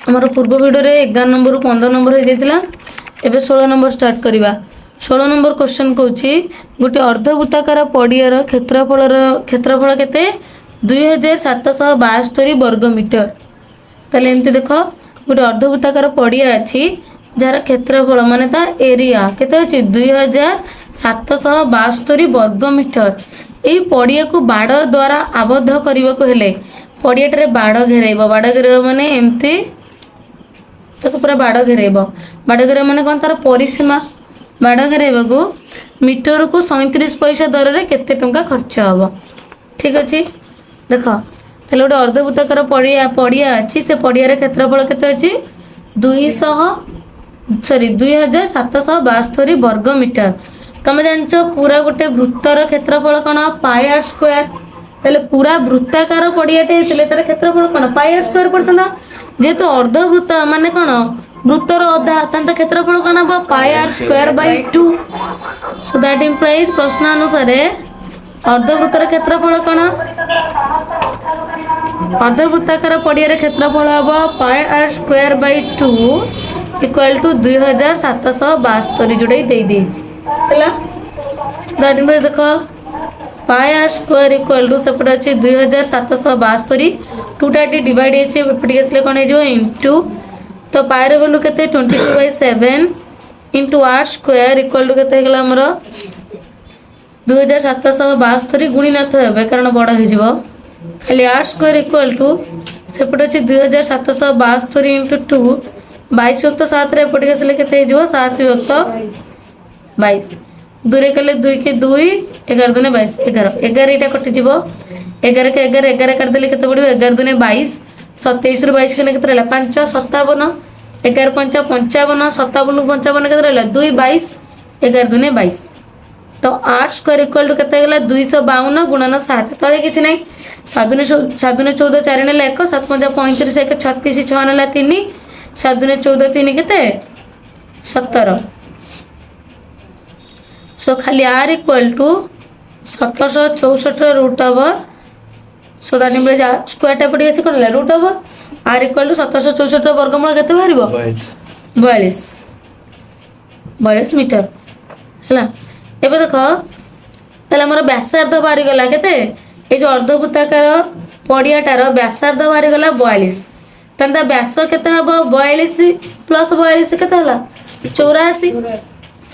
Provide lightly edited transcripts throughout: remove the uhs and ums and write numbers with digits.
आमर पूर्व video 11 number 15 number हो जाता एवं 16 नंबर स्टार्ट करवा 16 नंबर क्वेश्चन कौच गोटे अर्धवृत्ताकार पड़ियार क्षेत्रफल केते 2772 वर्गमीटर। ताले एमती देख गोटे अर्धवृत्ताकार पड़िया अच्छी जार क्षेत्रफल माने ता एरिया केते अछि 2772 वर्गमीटर। यही पड़िया को बाड़ द्वारा आबद्ध करने को हेले पड़ियाटे बाड़ घेरेब माने एमती ताको पूरा बाड़ घेरेब माने कौन तार परिसीमा बाड़ घेरेबा को मीटर को 37 पैसा दर में केते टंका खर्च हम। ठीक अच्छे देख ताले गोटे अर्धवृत्ताकार पड़िया अच्छी से पड़ियार क्षेत्रफल केते अछि 2772 वर्गमीटर। तुम जानच पूरा गोटे वृत्तर क्षेत्रफल कौन पाई आर स्क्वायर ताले पूरा वृत्ताकार पड़ियाटे होते तार क्षेत्रफल कौन पाई आर स्क्वायर पड़ता जेहेतु अर्धवृत्त माने कौन वृत्तर अधा तांता क्षेत्रफल कौन हम pi R square by 2। So that implies प्रश्न अनुसार अर्धवृत्तर क्षेत्रफल कौन अर्धवृत्ताकार पड़ियार क्षेत्रफल हम pi R square by 2 equal to 2772 जोड़े दे दैट इम्प्लाइज देख pi R square equal to सेपटे अच्छे 2772 टूटा डिवाइड होपटे कौन हो इंटू तो पायर वैल्यू के 22/7 into r square equal to के आमर 2772 गुणी नाथ हे कारण बड़ हो खाली आर स्क्वायर इक्वल टू सेपटे अच्छे 2772 इंटू 2 22 युक्त 7 एपटे आसले के 7 युक्त 22 दूरे कले 2 के 2 11 दूने 22 11 11 यहाँ कटिज 11 के 11 11 काटदेले के पड़ो 11 दूने 22 27 रु 22 के 5 57 11 5 55 57 55 के 2 22 11 दूने 22 तो आर स्क्वायर इक्वल टू के 252 गुणन 7 तले कि ना 7 दूने 14 4 ने 1 7 5 35 1 36 6 ने 3 7 दूने 14 3 के 17 सो खाली R equal to 1764 root over so that means square टा पड़ी आसी कोन root over R equal to 1764 वर्गमूल केते बाहरिबो 42 मीटर हला। एबे देखो तले हमर व्यासार्ध बाहरी गला केते ए जो अर्धवृत्ताकार पड़ियाटार व्यासार्ध बाहरी गला 42 तंदा व्यास केते हबो 42 प्लस 42 केते हला 84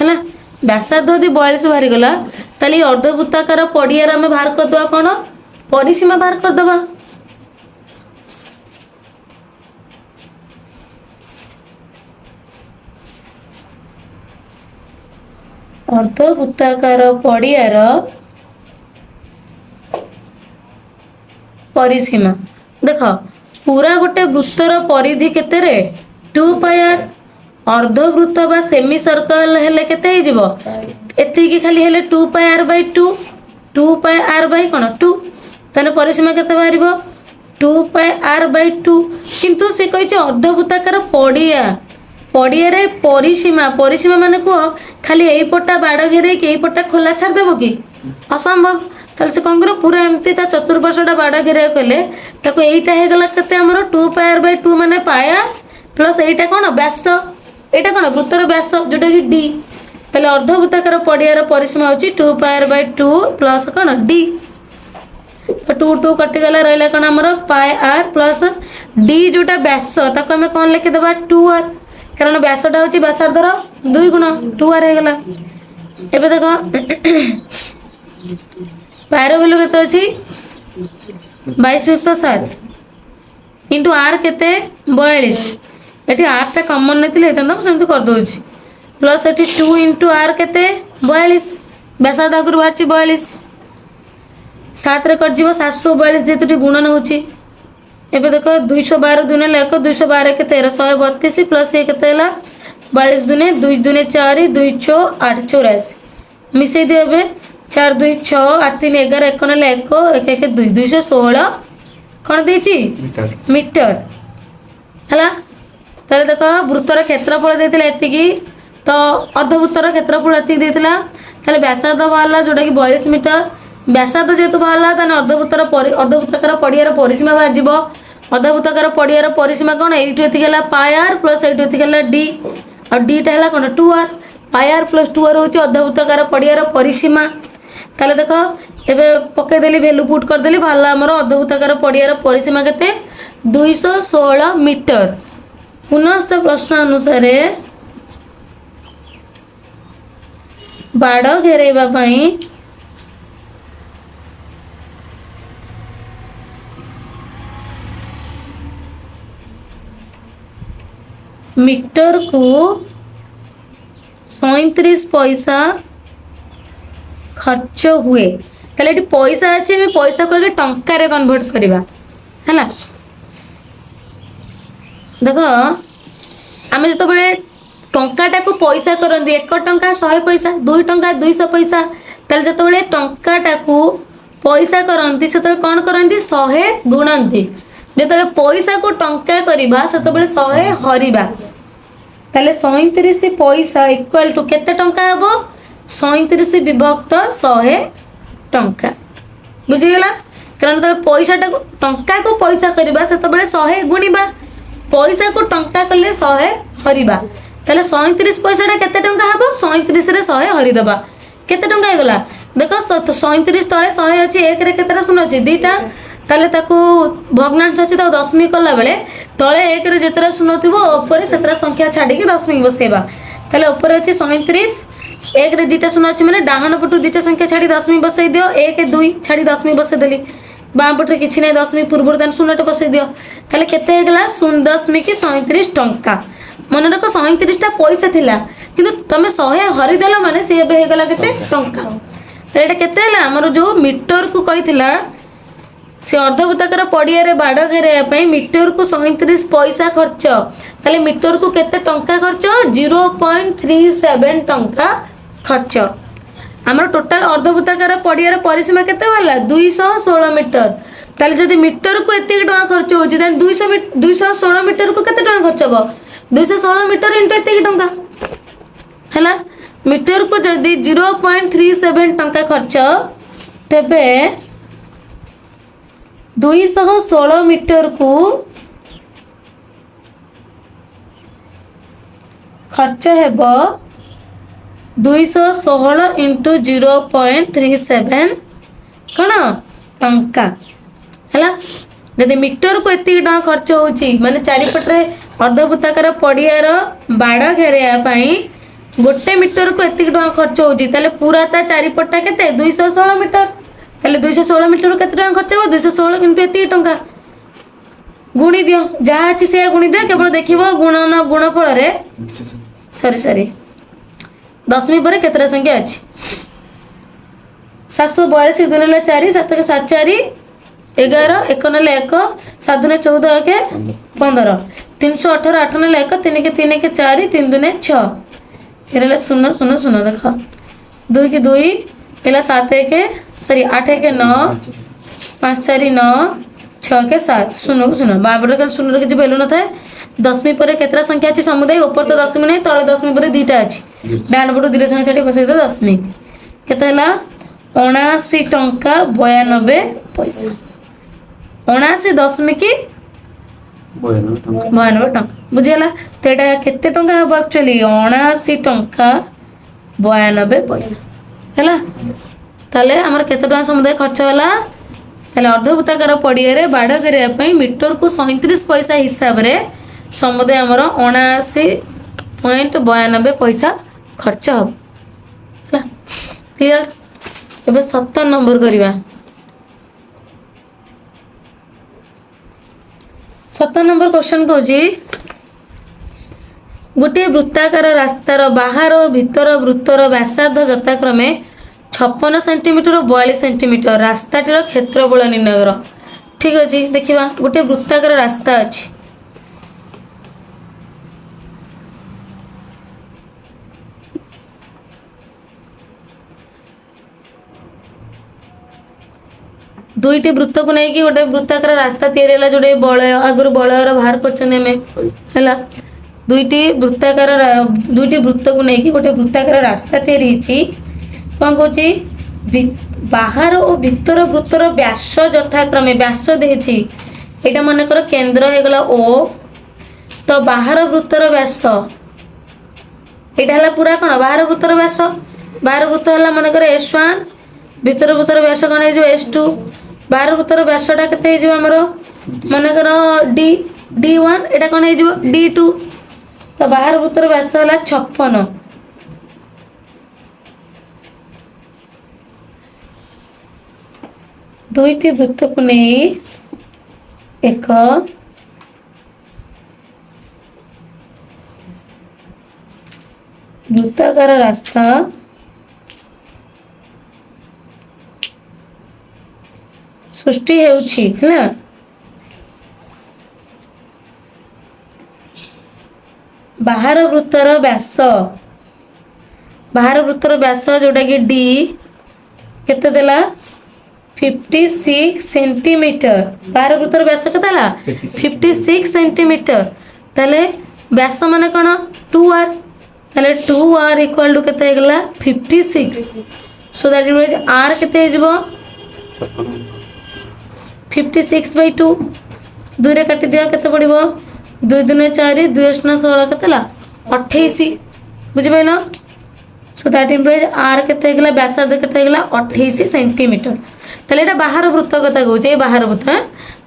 हला। व्यासार्ध यदि 42 बाहरी गला ताली अर्धवृत्ताकार पड़ियार आम बाहर करदे कौन परिसीमा बाहर करदे अर्धवृत्ताकार पड़ियार परिसीमा देख पूरा गोटे वृत्तर परिधि केते रे 2 पाई आर अर्धवृत्त बा सेमी सर्कल हेले केते हे जिवो एतिकी खाली हेले 2 pi R by 2 pi R by कोन 2 तने परिसीमा केते बाहरिबो 2 पाई आर बाय 2 किंतु से कहिचे अर्धवृत्ताकार पड़िया रे परिसीमा माने को खाली एई पट्टा बाड़ घेरे के एई पट्टा खोला छाड़ देबो कि असंभव ताले से कोन करो पूरा एमती ता चतुर्पार्श्वटा बाड़ घेरे कले ताको एईटा हे गला केते हमरो 2 पाई आर बाय 2 माने पाया प्लस एईटा कोन व्यास एटा कोन वृत्तर व्यास जोटा कि डी ताले अर्धवृत्ताकार पड़ियार परिसीमा होची 2 पाई आर बाय 2 प्लस कोन डी तो 2 2 कटि गला रहला कोन हमरो पाई आर प्लस डी जोटा व्यास ताको हमें कोन लिखि देबा 2 आर कारण व्यासटा होची व्यासार्धर 2 गुण 2 आर हे गला। एबे देखो पायर वैल्यू केते अछि 22 युक्त 7 इंटू आर केते 42 एटी आर टा कॉमन नथिले हेतन सेमति कर दोछि प्लस एटी 2 इंटू आर केते 42 व्यासार्ध आगुर बारछि 42 7 रे कट जीवो 742 जेतुटी गुणन होछि। एबे देखो 212 दुने 1 212 के 1332 प्लस ये केते हला 42 दुने 2 दुने 4 2 6 8 84 मिसै दियो एबे 4 2 6 8 3 11 1 ने 1 1 1 2 216 कोन देछि मीटर हला। ताले देखो वृत्तर क्षेत्रफल देथिला एतिकी तो अर्धवृत्तर क्षेत्रफल एतिकी देथिला ताले व्यासार्ध बाहरला जोटा कि 42 मीटर व्यासार्ध जेतु बाहरला ताने अर्धवृत्ताकार पड़ियार परिसीमा बाहर जीवो अर्धवृत्ताकार पड़ियार परिसीमा कौन ये पाई आर प्लस ये डी और डीटा है कौन 2r pi are plus 2r हूँ अर्धवृत्ताकार पड़ियार परिसीमा। ताले देख एबे पकईदेली भैल्यू पुट करदेली बाहर आमर अर्धवृत्ताकार पड़ियार परिसीमा केते 216 मीटर। पुनश्च प्रश्न अनुसार बाड़ घेरेबा पई मीटर को 37 पैसा खर्च हुए। ताले ये पैसा अच्छे पैसा को टंका रे कन्वर्ट करवा है। देख आम जो टंकाटा को पैसा करती 1 टंका 100 पैसा 2 टंका 200 पैसा ताले जो टंकाटा को पैसा करती से कौन करती 100 गुणती जो पैसा को टंका करवा से 100 हरवा ताले 37 पैसा इक्वाल टू केते टंका हम 37 विभक्त 100 टंका बुझीगला। कारण जो पैसाटा को टंका को पैसा करवा से 100 गुणवा पैसा को टंका कले 100 हरवा ताले 37 पैसाटा केते टंका हम 37 रे 100 हरिदबा केते टंका होगला। देख 37 तले 100 अच्छी 1 रे केतेटा शून्य अच्छी 2टा ताले ताकू भग्नांश अच्छी दशमिक कला बेले तले 1 रे जेतरा शून्य थी ऊपर से संख्या छाड़ी दशमिक बसेबा ताले ऊपर अच्छी 37 1 रे 2टा शून्य अच्छी मैंने डाहाण पटू 2टा संख्या छाड़ी दशमिक बसई दियो 1 2 छाड़ी दशमिक बसई देली बाँ पटे किसी ना दशमिक पूर्व शून्य बसई दियो ताले केते होगला 0.37 टंका। मन रख 37टा पैसा थिला किंतु तमे 100 हरिदेल माने सी एबे हेगला केते टंका। तो एटा केते हला हमर जो मीटर को कहिथिला से अर्धवृत्ताकार पड़ियारे बाड़ घेराया पई मीटर को 37 पैसा खर्च ताले मीटर को केते टंका खर्च 0.37 टंका खर्च। हमर टोटल अर्धवृत्ताकार पड़ियारे परिसीमा केते वाला 216 मीटर ताले जदि मीटर को एते टंका खर्च होची देन 216 मीटर को केते टंका खर्च हो 216 मीटर इंटू एते टंका है। मीटर को जदि 0.37 टंका खर्च तेबे 216 मीटर को खर्च हेब 216 इंटू 0.37 कौन टंका है। जदि मीटर को एति टंका खर्च होची माने चारिपटे अर्धवृत्ताकार पड़ियार बाड़ घेराया पई गोटे मीटर को एति टंका खर्च होची ताले पूरा ता चारिपटा केते 216 मीटर ताले 216 मीटर को केते टंका खर्च हो 216 इंटू एति टंका गुणी दियो जहाँ अच्छी से गुणी दियो केवल देखिबो गुणन गुणफल रे सॉरी दशमी पर केतरा संख्या अच्छी 742 2 ने 4 7 के 7 4 11 1 ने 1 7 ने 14 के 15 318 8 ने 1 3 के 3 के 4 3 2 ने 6 फिर 0 0 0 देखो 2 के 2 एला 7 के सॉरी 8 के 9 5 4 9 6 के 7 0 0 बाबर का 0 के वैल्यू न थाए दशमी पर केतरा संख्या अच्छी समुदाय ऊपर तो दशमी नहीं तले दशमी पर 2टा अच्छी डाण पटू 2टा संख्या छाड़ी बसई दो दशमी केते हला 79 टंका 92 पैसा 79 दशमिक 92 टंका बुझीगला। तो यहाँ केते टंका हम एक्चुअली 79 टंका 92 पैसा है। ताले आमर केते टंका समुदाय खर्च होला ताले अर्धवृत्ताकार पड़ियारे बाड़ घेराया मीटर को 37 पैसा हिसाब रे समुदाय आमर 79.92 पैसा खर्च हम क्लियर। एबे 17 नंबर करवा 17 नंबर क्वेश्चन कहूँ गोटे वृत्ताकार रास्तार बाहर और भीतर वृत्तर व्यासार्ध यथाक्रमे 56 सेंटीमीटर और 42 सेंटीमीटर रास्ताटीर क्षेत्रफल निर्णय कर। ठीक अच्छे देखा गोटे वृत्ताकार रास्ता अच्छी दुईटी वृत्त को नहीं कि गोटे वृत्ताकार रास्ता तैयारी जोटे बलय आगुरी बलयर बाहर कर दुईटी वृत्त को नहीं कि गोटे वृत्ताकार रास्ता तैयारी कौन कौन बाहर और भीतर वृत्तर व्यास यथाक्रमे व्यास देछि एटा मन कर केंद्र हो गला ओ तो बाहर वृत्तर व्यास एटा हला पूरा कौन बाहर वृत्तर व्यास बाहर वृत्त हला मन कर S1 भीतर वृत्तर व्यास कौन है जो S2 बाहर वृत्तर व्यासटा केते हे जो हमरो मन कर D1 एटा कौन है जो D2 तो बाहर वृत्तर व्यास हला 56 दुईटी वृत्त को नहीं एक वृत्ताकार रास्ता सृष्टि हेउछि है बाहर वृत्तर व्यास जोटा कि D केते देला 56 सेंटीमीटर बाहर वृत्तर व्यास केते हला 56 सेंटीमीटर ताले व्यास माने कोन 2r ताले 2r इक्वल टू केते हेगला 56 सो दैट मींस r केते हे जबो 56/2 2 रे काटी दिया केते पड़िबो 2 दुने 4 2 8 16 केते हला 28 बुझि pilo so that means r केते हेगला व्यासार्ध केते हेगला 28 सेंटीमीटर ताले एटा बाहर वृत्त कथा कहूचे बाहर वृत्त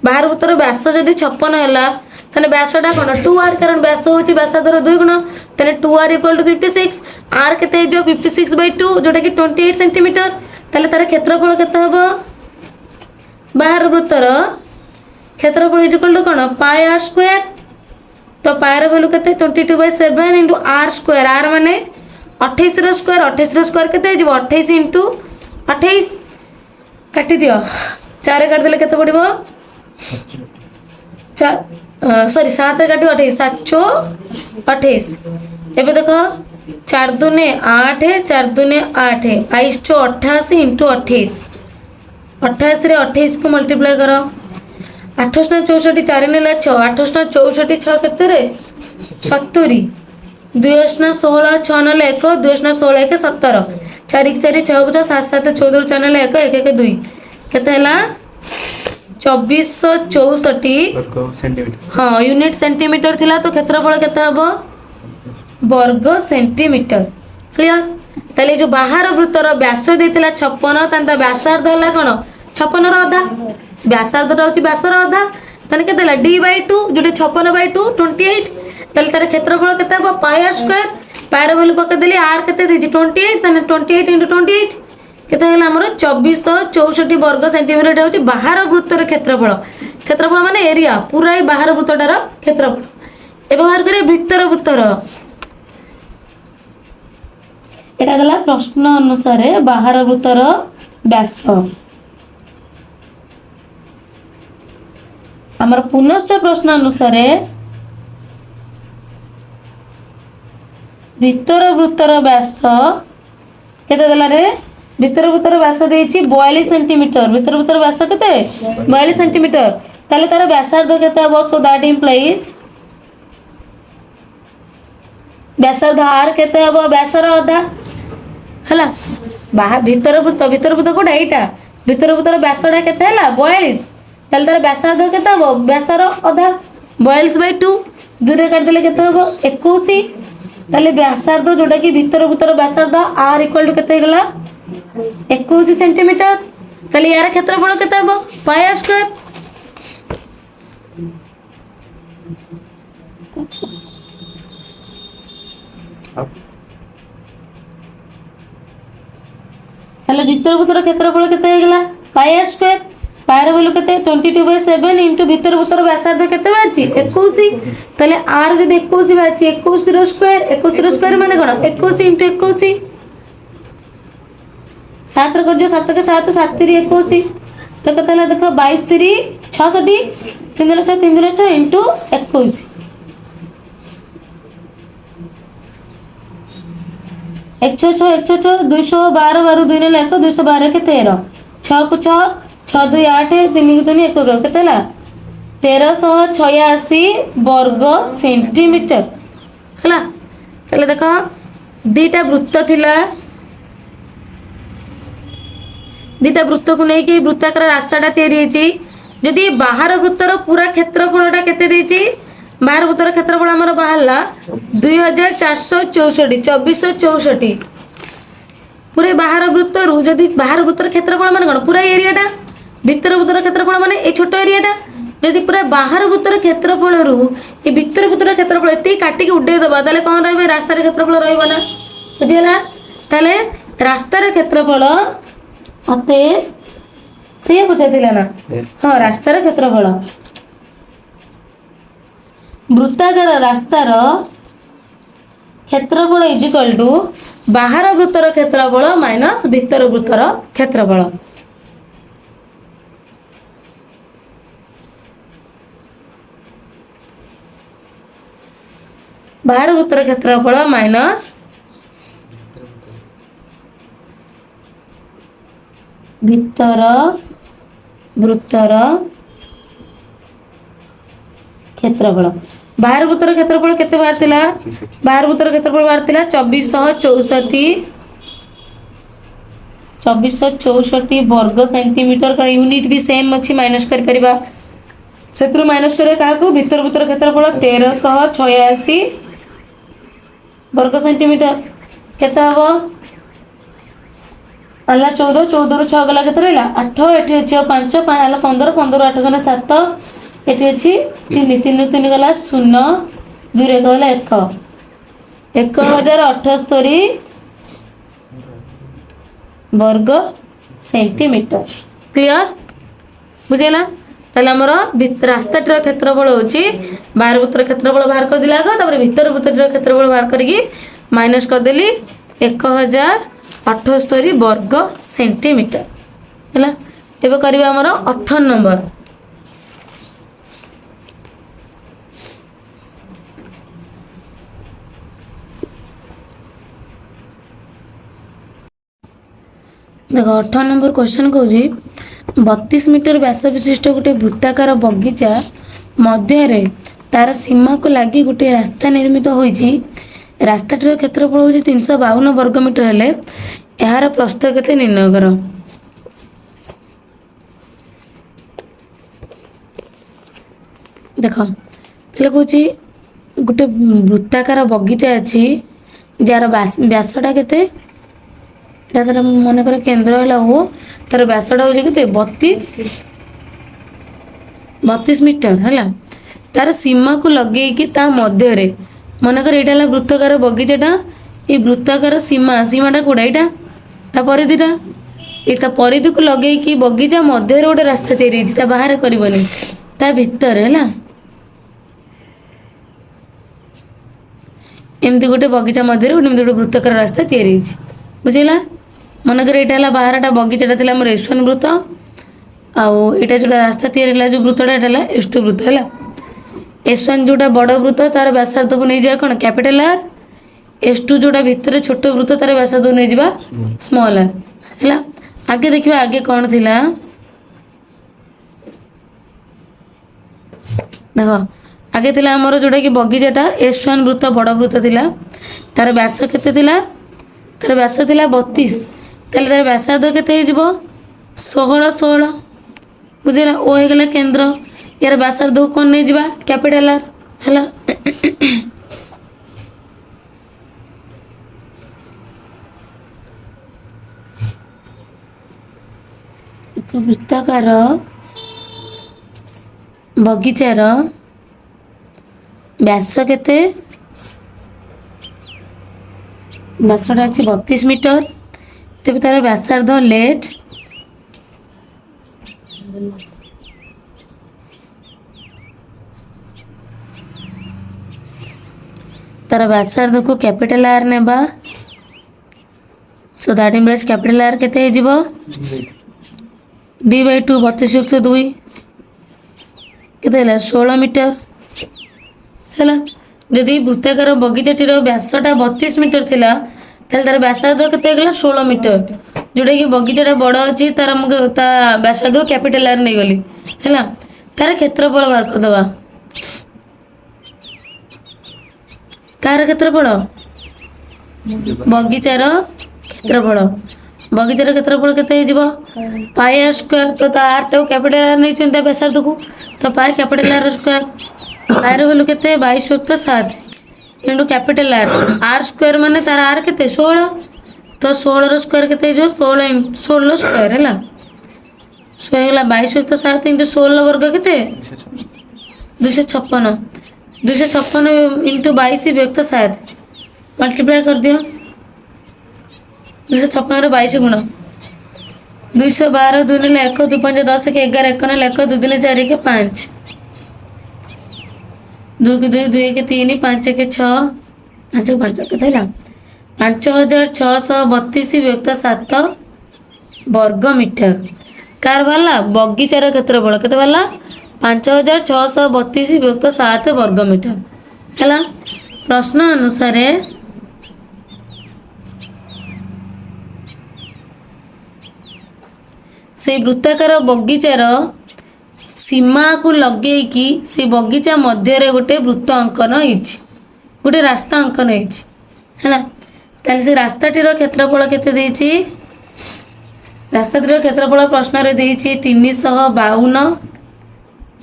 बाहर वृत्तर व्यास जदि 56 हैला ताले व्यासटा कोन 2r कारण व्यास होची व्यासार्धर 2 गुण ताले 2r इक्वल टू 56 r केते जो 56/2 जोटा कि 28 सेंटीमीटर ताले तार क्षेत्रफल केते हबो बाहर वृत्तर क्षेत्रफल इक्वल टू कोन पाई r स्क्वायर तो पाई र वैल्यू केते 22/7 * r स्क्वायर r माने 28 रो स्क्वायर केते जो 28 * 28 काटी दियो 4 काट देले केते पड़िबो 7 काटी 28 728 एबे देखो 4 दुने 8 4 दुने 8 2288 * 28 28 रे 28 को मल्टीप्लाई करो 8 * 64 4 नेला 6 8 * 64 6 केते रे 70 2 * 16 6 नेला 1 2 * 16 1 17 4 4 6 7 7 14 4 नेला 1 1 1 2 केते हला 2464 सेंटीमीटर हाँ यूनिट सेंटीमीटर थिला तो क्षेत्रफल केते हबो वर्ग सेंटीमीटर क्लियर ताले जो बाहर वृत्तर व्यास देतिला 56 तांता व्यासार्ध हला कोन 56 रो आधा व्यासार्ध रहउची व्यासर आधा ताले केते हला D/2 जोटे 56/2 28 ताले तार क्षेत्रफल केते हबो पाई r स्क्वायर पाई रो वैल्यू पके देली r केते देजी 28 ताने 28 * 28 केते हला हमर 2464 वर्ग सेंटीमीटर होची बाहर वृत्तर क्षेत्रफल माने एरिया पूरा ही बाहर वृत्तटार क्षेत्रफल ए बाहर करे भीतर वृत्तर एटा गला प्रश्न अनुसार बाहर वृत्तर व्यास हमर पुनश्च प्रश्न अनुसार भीतर वृत्तर व्यास केते देला रे भीतर वृत्तर व्यास देछि 42 सेंटीमीटर भीतर वृत्तर व्यास केते 42 सेंटीमीटर ताले तार व्यासार्ध केते हबो सो दैट इंप्लाइज व्यासार्ध r केते हबो व्यासर आधा हला बाहर भीतर वृत्त कोडा एटा भीतर वृत्तर व्यासडा केते हला 42 ताले तार व्यासार्ध केते हबो व्यासर आधा 42/2 दूरे काट देले केते हबो 21 ताले व्यासार्ध जोटा कि भीतर वृत्तर व्यासार्ध r इक्वल टू केते गला 21 सेंटीमीटर ताले यार क्षेत्रफल केते हबो पाई r स्क्वायर ताले भीतर वृत्तर क्षेत्रफल केते हेगला पाई r स्क्वायर पाई र वैल्यू केते 22/7 इनटू भीतर वृत्तर व्यासार्ध केते बाची 21 ताले r जदि 21 बाची 21 रो स्क्वायर माने कोन 21 * 21 7 रे कर जो 7 के 7 7 3 21 तो केते हला देखो 22 3 66 3 6 3 6 इनटू 21 106 212 12 2 ने 1 212 के 13 6 को 6 6 2 8 3 को 3 1 केते हला 1386 वर्ग सेंटीमीटर हला तले देखो दीटा वृत्त थिला दीटा वृत्त को नहीं कि वृत्ताकार रास्ताटा तैयारी होची जदि बाहर वृत्तर पूरा क्षेत्रफलटा केते देछि बाहर वृत्तर क्षेत्रफल हमर बाहरला 2464 2464 पूरे बाहर वृत्तर जदि बाहर वृत्तर क्षेत्रफल माने कोन पूरा एरियाटा भीतर वृत्तर क्षेत्रफल माने ए छोट एरियाटा जदि पूरा बाहर वृत्तर क्षेत्रफल रु ए भीतर वृत्तर क्षेत्रफल एते काटी के उडे दबा ताले कोन रहबे रास्तार क्षेत्रफल रहबो ना बुझिला ताले रास्तार क्षेत्रफल अते से बुझाइथिला ना हां रास्तार क्षेत्रफल वृत्ताकार रास्तार क्षेत्रफल इज इक्वल टू बाहर वृत्तर क्षेत्रफल माइनस भीतर वृत्तर क्षेत्रफल बाहर वृत्तर क्षेत्रफल माइनस भीतर वृत्तर क्षेत्रफल बाहर वृत्तर क्षेत्रफल केते बाहर थिला बाहर वृत्तर क्षेत्रफल बाहर थिला 2464 वर्ग सेंटीमीटर का यूनिट भी सेम अछि माइनस कर परिबा सेत्रु माइनस करे काको भीतर वृत्तर क्षेत्रफल 1386 वर्ग सेंटीमीटर केते हबो अल्ला 14 14 रु 6 गला केते रहला 8 एठी अछि 5 5 अल्ला 15 15 8 गला 7 एठी अछि 3 3 3 गला 0 2 रे गला 1 1078 वर्ग सेंटीमीटर क्लियर बुझेला ताले हमर रास्ताटर क्षेत्रफल होची बाहर वृत्तर क्षेत्रफल बाहर कर दिला आगे तापर भीतर वृत्तर क्षेत्रफल बाहर करके माइनस कर देली 1078 वर्ग सेंटीमीटर हैला एबे करबा हमर 18 नंबर देखो 18 नंबर क्वेश्चन कहूँ 32 मीटर व्यास विशिष्ट गोटे वृत्ताकार बगीचा मध्य तार सीमा को लगी गोटे रास्ता निर्मित होईची रास्ताटर क्षेत्रफल हूँ 352 वर्ग मीटर हेले यार प्रस्थ केते निर्णय कर देख पहले कहूँ गोटे वृत्ताकार बगीचा अच्छी जार व्यासटा केते तार मन कर केन्द्र है हो तार व्यासटा हूँ के 32 मीटर है तार सीमा को लगे कि ता मध्य रे मनकर यहाँ वृत्ताकार बगीचाटा ये वृत्ताकार सीमाटा कौटा यहाँ ता परिधिटा ये ता परिधि को लगे कि बगीचा मध्य गोटे रास्ता या बाहर करनी ता भितर है एमती गोटे बगीचा मध्य गोटे वृत्ताकार रास्ता या बुझेगा मनकर यहाँ बाहरटा बगीचाटा थी आम S1 वृत्त आउ यहाँ जो रास्ता या जो वृत्तटा यहाँ S2 वृत्त है S1 जोटा बड़ वृत्त तार व्यासार्ध को नहीं जाए कौन कैपिटल आर S2 जोटा भितर छोट वृत्त तार व्यासार्ध को नहीं जावा स्मॉल आर है आगे देखिए आगे कौन थी देख आगे थी आमर जोटा कि बगीचाटा S1 वृत्त बड़ वृत्त थी तार व्यास केते थिला तार व्यास थिला 32 ताले तार व्यासार्ध केते हो जिवो 16 16 बुझेला ओ हे गेला केंद्र यार व्यासार्ध कोन नहीं जिबा कैपिटल आर हला एक वृत्ताकार बगीचार व्यास केते व्यासटा अच्छी 32 मीटर तेज तार व्यासार्ध लेट तार व्यासार्ध को कैपिटल आर नेबा so that implies capital R केते हे जिवो d/2 32 युक्त 2 केते हला 16 मीटर हला यदि वृत्ताकार बगीचाटीर व्यासटा 32 मीटर थिला तार व्यासार्ध केते गला 16 मीटर जोटा कि बगीचाटा बड़ अच्छी तार ता व्यासार्ध कैपिटल आर नहीं गली है तार क्षेत्रफल बाहर कर दबा कार क्षेत्रफल बगीचार क्षेत्रफल बगीचार क्षेत्रफल केते हो पाई आर स्क्वायर तो आर टाକୁ कैपिटल आर नहीं व्यासार्ध को तो pi capital R square pi value केते 22/7 इंटू कैपिटल आर स्क्वायर माने तार आर केते 16 तो 16 रो स्क्वायर केते हो 16 स्क्वायर है सो होगा 22/7 इंटू 16 वर्ग केते 256 इंटू 22/7 मल्टीप्लाई कर दियो 256 22 गुण 212 2 ने 1 2 5 10 के 11 1 ने 1 2 दिन 4 के 5 2 के 2 2 के 3 5 के 6 5 5 केते ହେଲା 5632 वर्ग मीटर कार वाला बगीचार क्षेत्रफल केते वाला 5632 वर्ग मीटर है प्रश्न अनुसार से वृत्ताकार बगीचार सीमा को लगे कि से बगीचा मध्य गोटे वृत्त अंकन गोटे रास्ता अंकन है से रास्ताटीर क्षेत्रफल केते देछि रास्ताटीर क्षेत्रफल प्रश्न रे देछि 352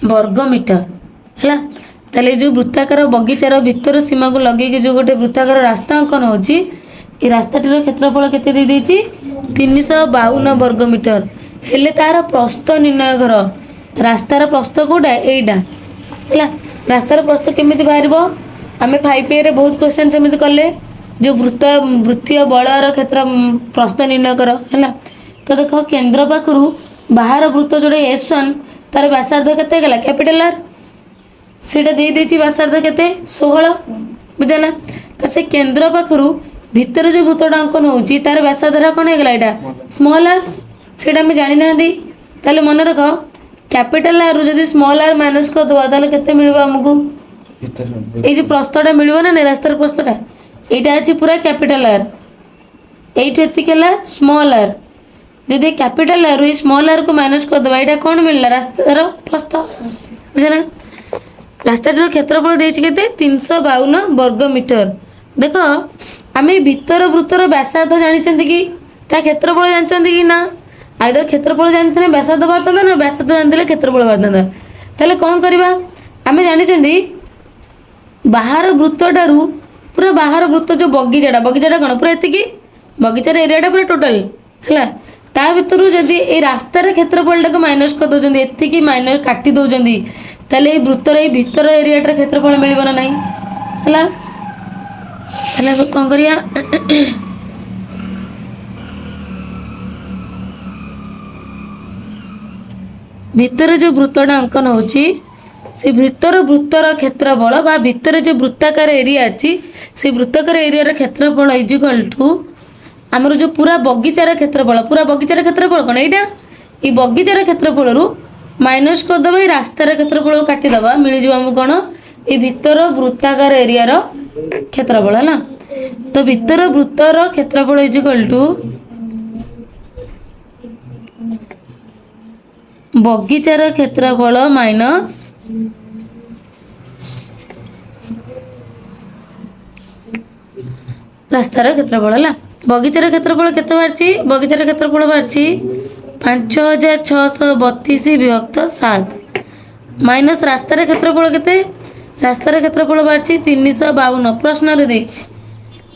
वर्ग मीटर है जो वृत्ताकार बगीचार भितर सीमा को लगे जो गोटे वृत्ताकार रास्ता अंकन होची ये रास्ताटीर क्षेत्रफल केते दे देछि 352 वर्ग मीटर हेले तार प्रस्थ निर्णय कर रास्तार प्रस्थ कोटा एटा है रास्तार प्रस्थ केमिति बाहरिबो आमे 5A रे बहुत क्वेश्चन सेमिति कले जो वृत्तीय बलर क्षेत्र प्रस्थ निर्णय कर है तो देख केंद्र पाखु बाहर वृत्त जोड़े S1 तार व्यासार्ध केते गला कैपिटल आर सेटा दे देछि व्यासार्ध केते 16 बुझला तो से केंद्र पाखु भीतर जो वृत्तटा अंकन होची तार व्यासार्ध कौन है गला एटा स्मॉल आर सेटा हम जानि ना दी ताले मन रख कैपिटल आर जदी स्मॉल आर माइनस कर दवा ताले केते मिलबो हमकु ए जो प्रस्थटा मिलबो ना रास्तार प्रस्थटा एटा अछि पूरा कैपिटल आर एठी एतिकला स्मॉल आर जदी कैपिटल आर ई स्मॉल आर को माइनस कर दवा एटा कोन मिलला रास्तार प्रस्थ बुझना रास्तार क्षेत्रफल देछि केते 352 वर्ग मीटर देखो आमे भीतर वृत्तर व्यासार्ध जानि चंदी कि ता क्षेत्रफल जानि चंदी कि ना आइदर क्षेत्रफल जानते व्यासार्ध बाहर ना व्यासार्ध जानते क्षेत्रफल बाहर ताले कौन करवा आम जानी बाहर वृत्तटारू पूरा बाहर वृत्त जो बगीचाटा कौन पूरा एति बगीचार एरियाटा पूरा टोटाल है ता भर जदि ये रास्तार क्षेत्रफलटा को माइनस कर दौरान एति माइनस काटी दौरान ताले वृत्तर ये भीतर एरियाटार क्षेत्रफल मिलना ना नहीं है कौन करिया भीतर जो वृत्तटा अंकन होची से भीतर वृत्तर क्षेत्रफल बा भीतर जो वृत्ताकार एरिया अच्छी से वृत्ताकार एरिया क्षेत्रफल इज इक्वल टू आमर जो पूरा बगीचार क्षेत्रफल कौन यहाँ ये बगीचार क्षेत्रफल माइनस करदे रास्तार क्षेत्रफल काटिदबा मिल जाव कौन ये भीतर वृत्ताकार एरिया क्षेत्रफल है तो भीतर वृत्तर क्षेत्रफल इज इक्वल टू बगीचार क्षेत्रफल माइनस रास्तार क्षेत्रफल है बगीचार क्षेत्रफल केते बाहरची बगीचार क्षेत्रफल बाहरची 5632/7 माइनस रास्तार क्षेत्रफल केते रास्तार क्षेत्रफल बाहरची 352 प्रश्न रे देछि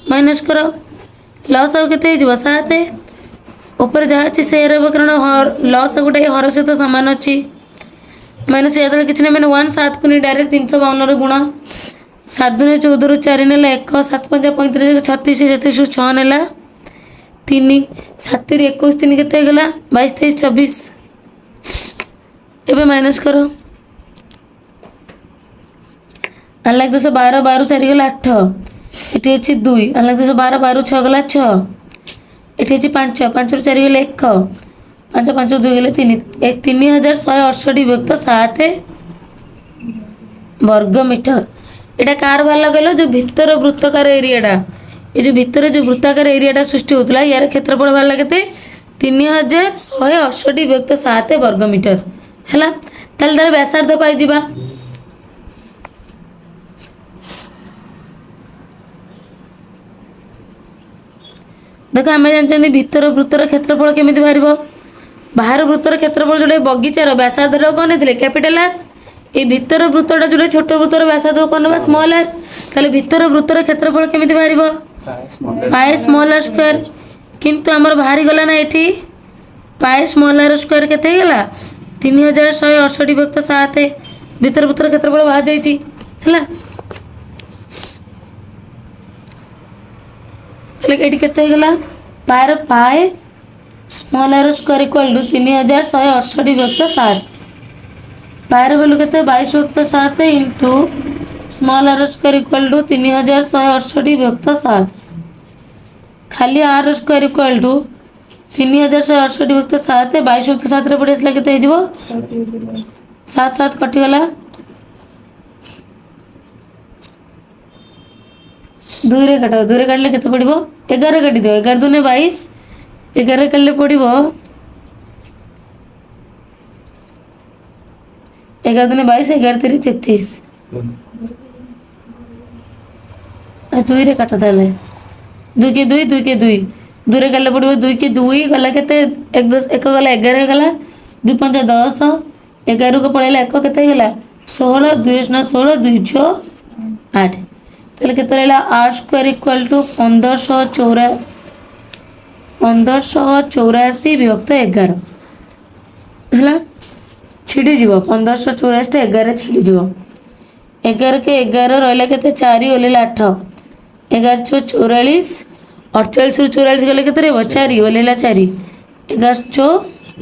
माइनस करो लॉस अब केते हो 7 ऊपर जहाँ अच्छी सेयर हे कारण लॉस गोटे हर सहित सामान अच्छी माइनस ये किसी ना मैंने 1 7 को नहीं डायरेक्ट 352 गुण 7 दूने 14 4 ने 1 7 5 35 36 36 6 ने 3 7 21 3 के 22 23 24 एवं माइनस करो अनलाइक 212 12 4 गला 8 ये अच्छी 2 अनलाइक 212 12 6 गला 6 ये 5 5 4 गले 1 5 5 2 गले 3 3168/7 वर्ग मीटर एटा कार वाला कहलो जो भीतर वृत्ताकार एरियाटा ये जो भीतर जो वृत्ताकार एरियाटा सृष्टि होता यार क्षेत्रफल वाला केते 3168/7 वर्ग मीटर है तार व्यासार्ध पाई जिबा देख आम जानते भितर वृत्तर क्षेत्रफल केमी बाहर बाहर वृत्तर क्षेत्रफल जोड़े बगीचार व्यासार्ध कौन नहीं कैपिटाल आर ये भितर वृत्तटा जोड़े छोट वृत्तर व्यासार्ध कौन ना स्मॉल आर ताले भितर वृत्तर क्षेत्रफल केमी बाहर पाए स्मॉल आर स्क्वायर किंतु आमर बाहरी गला ना ये पाए स्मॉल आर स्क्वायर केते गला 3168 विभक्त 7 भितर वृत्तर क्षेत्रफल बाहर जाइए है ये केते गला पाएर pi small are square equal to 3168 विभक्त 7 पाएर वैल्यू केते 22 विभक्त 7 into small are square equal to 3168 विभक्त 7 खाली आर स्क्वायर इक्वल टू 3168 विभक्त 7 22 विभक्त 7 रे पड़े असला केते हेजिवो 7 7 कटि गला 2 रे काट 2 रे काटले केते पड़िबो 11 काटि दियो 11 दुने 22 11 काटले पड़िबो 11 दुने 22 11 3 33 अरे 2 रे काट ताले 2 के 2 2 के 2 2 रे काटले पड़िबो 2 के 2 गला केते 1 10 1 गला 11 गला 2 5 10 11 को पड़ेला 1 केते गला 16 2 ना 16 2 6 8 ताले केते रहला आर स्क्वायर इक्वल टू 1584 विभक्त 11 है छिड़ी जीव 1584 11 छिड़ी जीव 11 के 11 रहा के 4 ओल्ला 8 11 छो 44 48 रु 44 गले के 4 ओल्ला 4 11 छो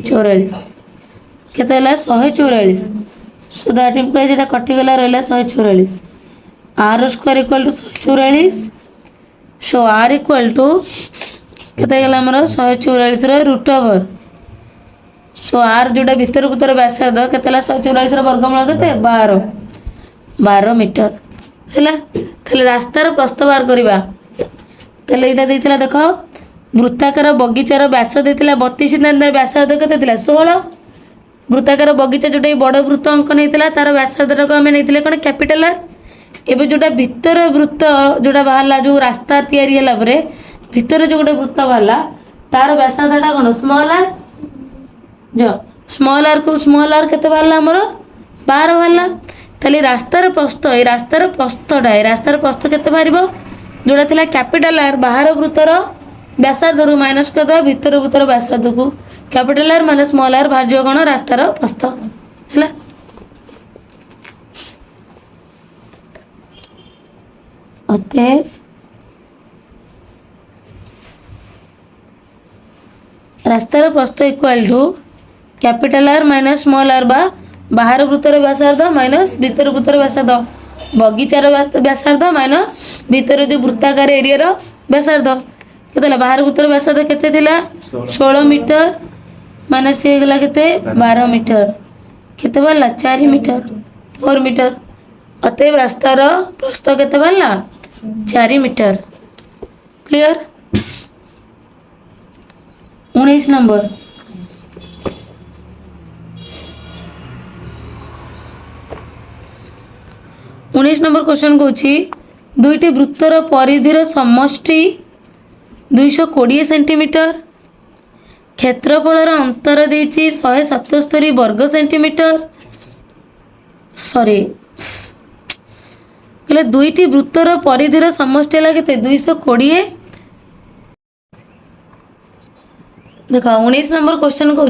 44 केते 144 सो दैट इम्प्लाइज एटा कटिगला रहा 144 r square equal to 144 so r equal to केते गला हमर 144 रो रूट ओवर सो आर जोटा भितर भीतर व्यासार्ध केतेला 144 रो वर्गमूल केते 12 मीटर हैला तले रास्तार प्रस्थ बाहर करबा तले एटा देथिला देखो वृत्ताकार बगीचार व्यास देथिला 32 सेंटीमीटर व्यासार्ध केते थिला 16 वृत्ताकार बगीचा जोटा बड़ वृत्त अंकन हेतिला तार व्यासार्ध को हम नेथिले कोन कैपिटल आर एबे जोटा भितर वृत्त जोटा बाहरला जो रास्ता तैयारी होला परे भितर जो गोटे वृत्त बाहरला तार व्यासार्धटा कोन स्मॉल आर जो स्मॉल आर को स्मॉल आर केते बाहरला हमर 12 बाहरला ताली रास्तार प्रस्थ ए रास्तार प्रस्थटा ए रास्तार प्रस्थ केते बाहरिबो जोटा थिला कैपिटल आर बाहर वृत्तर व्यासार्ध रु माइनस कर दो भितर वृत्तर व्यासार्ध को capital are minus small R बाहर जो कोन रास्तार प्रस्थ हैला अतएव रास्तार प्रस्थ equal to capital are minus small R बा बाहर वृत्तर व्यासार्ध माइनस भीतर वृत्तर व्यासार्ध बगीचार व्यासार्ध माइनस भीतर जो वृत्ताकार एरिया रो व्यासार्ध केतेला बाहर वृत्तर व्यासार्ध केते थिला 16 मीटर माइनस हे गला केते 12 मीटर केते बाला 4 मीटर 4 मीटर अतएव रास्तार प्रस्थ केते बाला 4 metre clear 19 number 19 number question कहूँ दुईटी वृत्तर परिधिर समष्टि 220 सेंटीमीटर क्षेत्रफलर अंतर देछि 177 वर्ग सेंटीमीटर सॉरी कहले दुईटी वृत्तर परिधिर समष्टि है केते 220 देखो 19 नंबर क्वेश्चन कहूँ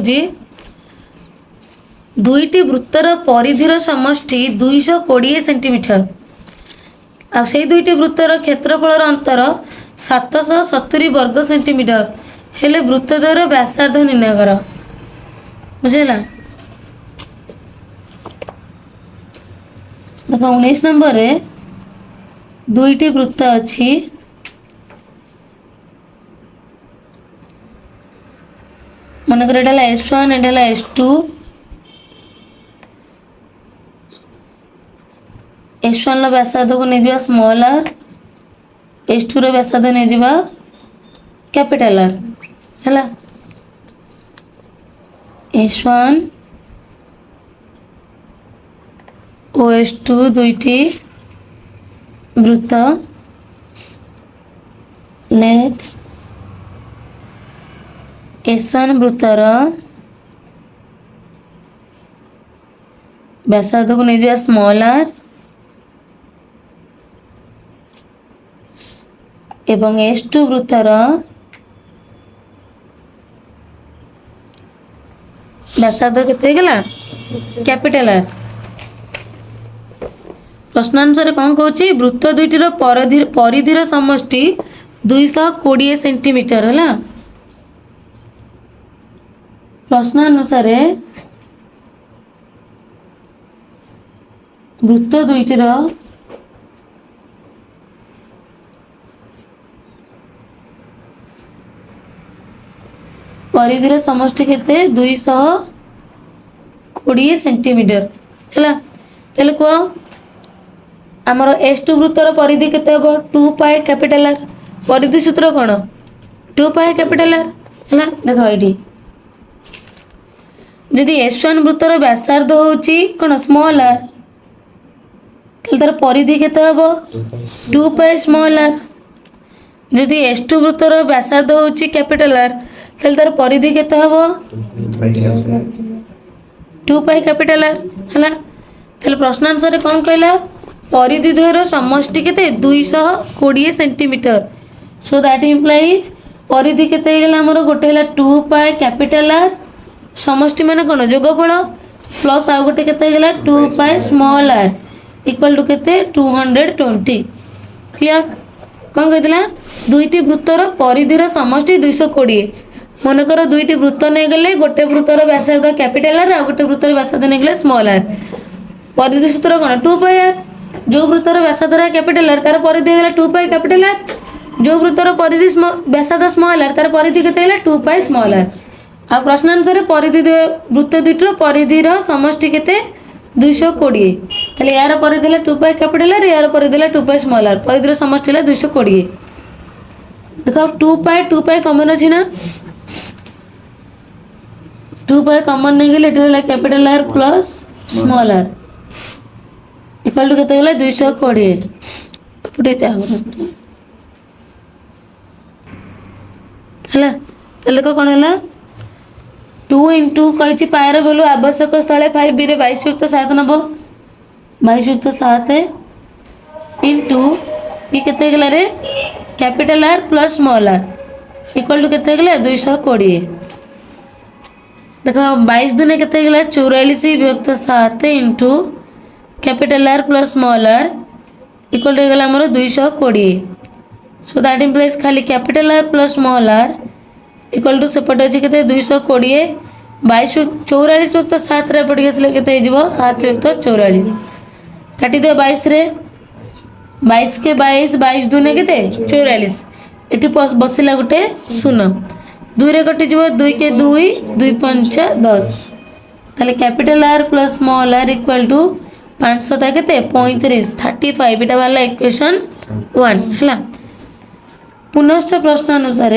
दुईटी वृत्तर परिधिर समष्टि 220 सेंटीमीटर आ से दुईटी वृत्तर क्षेत्रफलर अंतर 770 वर्ग सेंटीमीटर हेले वृत्तद्वयर व्यासार्ध निर्णय कर बुझेला देखो 19 नंबर रे दुईटी वृत्त अच्छी मनकर एटा S1 एटा S2 S1 रो व्यासार्ध को नहीं जावा स्मॉल आर S2 रो व्यासार्ध नहीं जावा कैपिटल आर हैला S1 ओ S2 दुईटी वृत्त लेट S1 ବୃତ୍ତର ବ୍ୟାସାର୍ଦ୍ଧକୁ ନେଇଯିବା ସ୍ମଲ୍ r ଏବଂ S2 ବୃତ୍ତର ବ୍ୟାସାର୍ଦ୍ଧ କେତେ ହେଇଗଲା କ୍ୟାପିଟାଲ R। प्रश्न अनुसार कौन कौच वृत्त दुईटर परिधिर समष्टि 220 सेंटीमीटर है। प्रश्न अनुसार वृत्त दुईटर परिधिर समष्टि केते 220 सेंटीमीटर है। तेल कह आमर S2 वृत्तर परिधि केते हबो 2 पाई कैपिटल R। परिधि सूत्र कौन 2 पाई कैपिटल R है। देख ये जदि S1 वृत्तर व्यासार्ध होची कौन स्मॉल r तार परिधि केते हबो 2 पाई स्मॉल r। जदि S2 वृत्तर व्यासार्ध होची कैपिटल R तार परिधि केते हबो 2 पाई कैपिटल R है। ताले प्रश्न अनुसार कौन कहला परिधि द्वयर समष्टि केते 220 सेंटीमीटर। सो दैट इम्प्लाइज परिधि केते गेला हमर गोटे हला 2 पाई कैपिटल R समष्टि माने कोन जोगफल प्लस आ गोटे केते गेला 2 pi small r equal to केते 220। क्लियर कौन कहला दुईटी वृत्तर परिधिर समष्टि 220। मन कर दुईटी वृत्त नहीं गले गोटे वृत्तर व्यासार्ध कैपिटल R आ गोटे वृत्तर व्यासार्ध नहीं गले स्मॉल r। परिधि सूत्र कोन 2 पाई r। जो वृत्तर व्यासार्ध कैपिटल R तार परिधि होला 2 पाई कैपिटल R। जो वृत्तर परिधि व्यासार्ध स्मॉल r तार परिधि केते होला 2 पाई स्मॉल r। आ प्रश्न अनुसार परिधि वृत्त दुईटर परिधिर समष्टि केते 220। ताले यार परिधि होला 2 पाई कैपिटल R यार परिधि होला 2 पाई स्मॉल r। परिधिर समष्टि होला 220। देखो 2 पाई कॉमन अछि ना 2 पाई कॉमन नहीं गेले एटा होला capital R plus small r equal to केते होला 220। पुटे चाहो हला ताले को कोन होला 2 इंटू कही पायर बोलू आवश्यक स्थले 5 बी 22+7 नब 22+7 इंटू ये केते गला रे capital R plus small r equal to केते गला 220। देखो 22 दुने केते गला 44+7 into capital R plus small r equal to गला हमर 220। सो दैट इंप्लाइज खाली capital R plus small r equal to सेपट अच्छी के 220 22 44+7 रे पड़ गए के 7+44 काटी दे 22 रे 22 के 22 दुने के 44 एटी बसिला गोटे 0 2 रे कटि जीव 2 के 2 2 5 10 ताले capital R plus small r equal to 500 ता केते 35 35 एटा वाला इक्वेशन 1 हला। पुनश्च प्रश्न अनुसार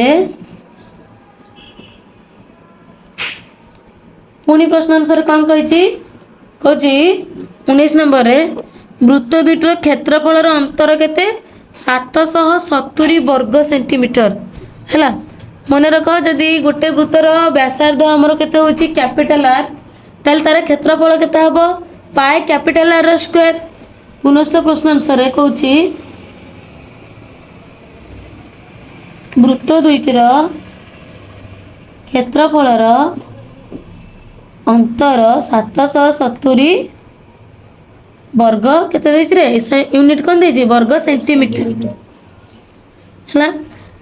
पुणी प्रश्न अनुसार कौन कही 19 नंबर रे वृत्त दुईटर क्षेत्रफल अंतर केते 770 वर्ग सेंटीमीटर है। मन रख जदि गोटे वृत्तर व्यासार्ध आमर केते होची कैपिटल R ताल तार क्षेत्रफल केते हबो पाई कैपिटल R स्क्वायर। पुनश्च प्रश्न अनुसार कहूची वृत्त दुईटर क्षेत्रफलर अंतर 770 वर्ग केते यूनिट कौन दे वर्ग सेंटीमीटर है।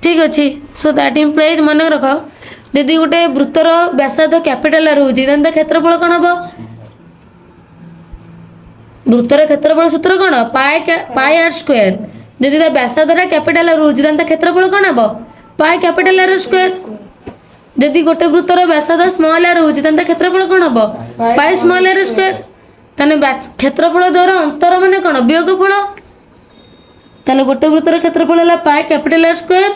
ठीक अच्छे। सो दैट इम्प्लाइज मन रख जदि गोटे वृत्तर व्यासार्ध कैपिटल R होची तांता क्षेत्रफल कौन हम वृत्तर क्षेत्रफल सूत्र कौन पाई r स्क्वायर। जदि व्यासार्ध कैपिटल R होची तांता क्षेत्रफल कौन हम पाई कैपिटल R स्क्वायर। जदि गोटे वृत्तर व्यासार्ध स्मॉल r होची तांता क्षेत्रफल कौन हम पाई स्मॉल r स्क्वायर। ताने क्षेत्रफल द्वारा अंतर माने कौन वियोगफल। ताले गोटे वृत्तर क्षेत्रफल है पाई कैपिटल R स्क्वायर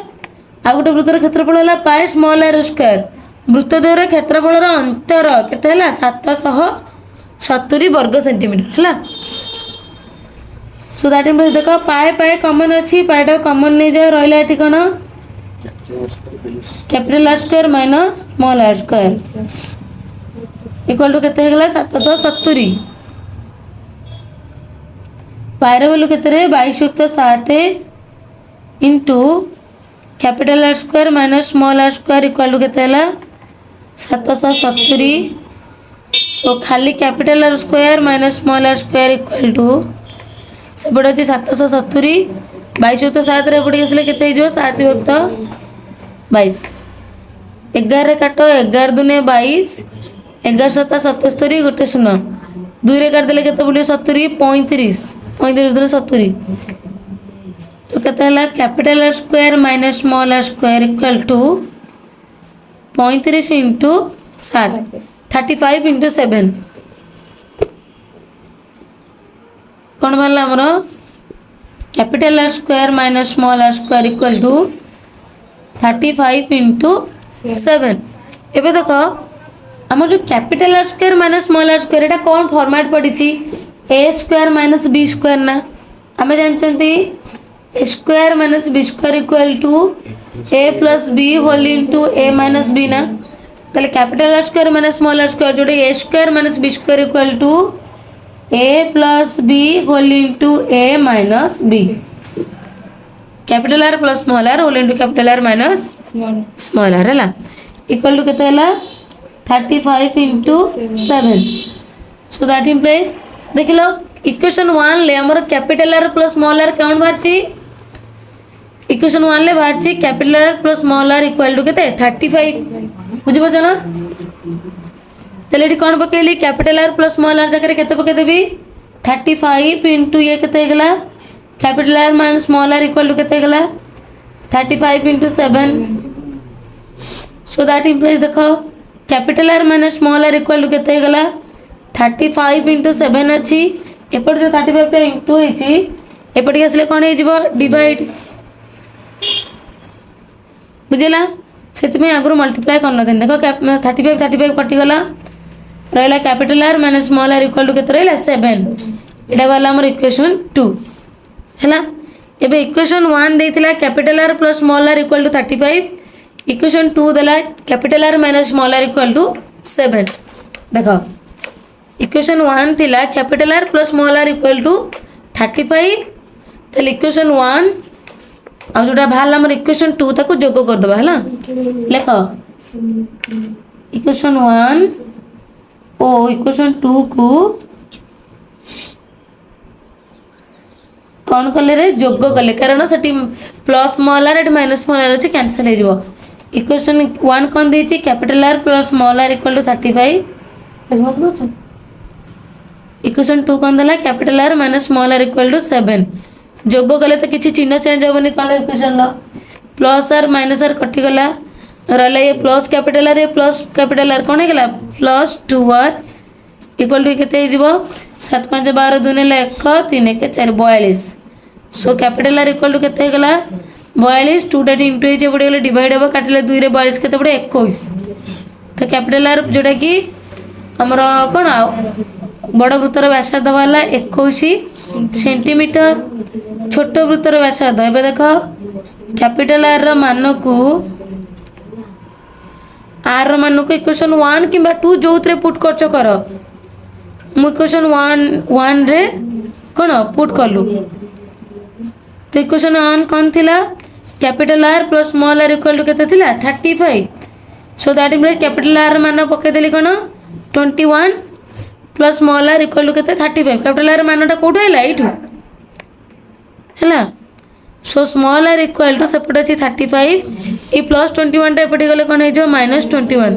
आ गोटे वृत्तर क्षेत्रफल है पाई स्मॉल r स्क्वायर। वृत्त द्वारा क्षेत्रफल अंतर केते हला 770 वर्ग सेंटीमीटर है। सो दैट मीन्स देखो पाई पाई कॉमन अच्छी पाईटा कॉमन नहीं जाए रहा ये कौन capital are square minus small are square equal to केते हेगला 770 पायर वैल्यू केते रे 22 युक्त 7 into capital are square minus small are square equal to केते हला 770 सो खाली capital are square minus small are square equal to सेपटे अच्छे 770 22 युक्त 7 रे पड़ी आसले केते हो 7 युक्त 22 11 काट 11 दुने 22 11 7 77 गोटे 0 2 रे काट देले केते पड़ियो 70 35 35 देले 70 तो केते हला capital are square minus small are square equal to 35 into 7 35 into 7 कौन बाहर आमर capital are square minus small are square equal to 35 into 7 एबे देख आम जो capital are square minus small are square एटा कौन फॉर्मेट पड़ी A square minus B square ना आम जानते A square minus B square equal to A plus B whole into A minus B ना ताले capital are square minus small are square जोड़े A square minus B square equal to A plus B whole into A minus B capital R plus small R whole into capital are minus small R है equal to केते हला 35 into 7 so that implies देख लो equation 1 ले हमर capital R plus small R कौन बाहरची equation 1 ले बाहरची capital R plus small are equal to केते 35 बुझि पछ ना चलो ये कौन पकेली capital R plus small R जगह केते पके देबी 35 इंटू ये केते गला capital are minus small are equal to केते गला 35 इंटू 7 सो दैट इम्प्लाइज देखो capital are minus small are equal to केते गला 35 इंटू 7 अच्छी एपट जो 35 टा इंटू हेची एपट के असले कोन हे जिवो डिवाइड बुझला सेति में आगु मल्टीप्लाई करन देन देखो 35 35 कटि गला रहला capital are minus small are equal to केते रहला 7 एटा वाला हमर इक्वेशन 2 हैला एबे इक्वेशन 1 देथिला capital R plus small are equal to 35 equation 2 देला capital are minus small are equal to 7 देखो इक्वेशन 1 थिला capital R plus small are equal to 35 तले इक्वेशन 1 आ जोटा बाहर हमर इक्वेशन 2 ताको जोग कर दबा हैला लेखो इक्वेशन 1 ओ इक्वेशन 2 को कौन कले रे जोग कले कारण सेटी प्लस स्मॉल आर एट माइनस स्मॉल आर अछि कैंसिल हे जिवो इक्वेशन 1 कोन देछि capital R plus small are equal to 35 equation 2 कोन दला capital are minus small are equal to 7 जोग कले तो किछि चिन्ह चेंज होबनी तळे इक्वेशन लो प्लस आर माइनस आर कटि गला रहला ये प्लस कैपिटल आर कोन हे गला प्लस 2 आर इक्वल टू केते जिवो 7 5 12 2 ने 1 3 1 4 42 so capital r equal to केते गला 42 2 टा इंटू हे जे पड़े गला डिवाइड होबा काटले 2 रे 42 केते पड़े 21 तो कैपिटल आर जोटा की हमर कोन बड़ वृत्तर व्यासार्ध वाला 21 सेंटीमीटर छोट वृत्तर व्यासार्ध एबे देखो कैपिटल आर रो मान को आर रो मान को इक्वेशन 1 किबा 2 जोतरे पुट करछो करो मु इक्वेशन 1 रे कोन पुट करलु तो इक्वेशन 1 कोन थिला capital R plus small are equal to केते थिला 35 so that means capital R मान पके देली कोन 21 plus small are equal to केते 35 कैपिटल आर मानटा कोठो हैला एठू हैला so small are equal to सेपट अछि 35 ए प्लस 21 टा पटी गले कोन हे जो माइनस 21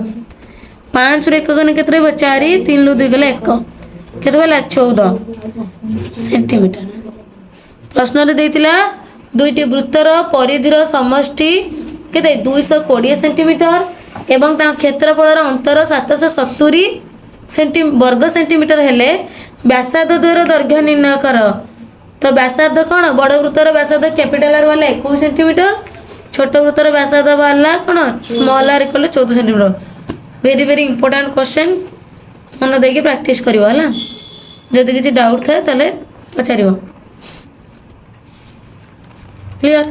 5 रे 1 गने केते रहबो 4 3 लु 2 गले 1 केते होला 14 सेंटीमीटर प्रश्न रे देतिला दुईटी वृत्तर परिधिर समष्टि केते 220 सेंटीमीटर एवं ता क्षेत्रफलर अंतर 770 वर्ग सेंटीमीटर हेले व्यासार्ध द्वयर दैर्घ्य निर्णय कर तो व्यासार्ध कौन बड़ वृत्तर व्यासार्ध कैपिटल आर वाला 21 सेंटीमीटर छोट वृत्तर व्यासार्ध वाला कौन small are equal 14 centimetre very very important question मन देके प्रैक्टिस करियो हला जदि किछि डाउट थाए तले पचारियो क्लियर।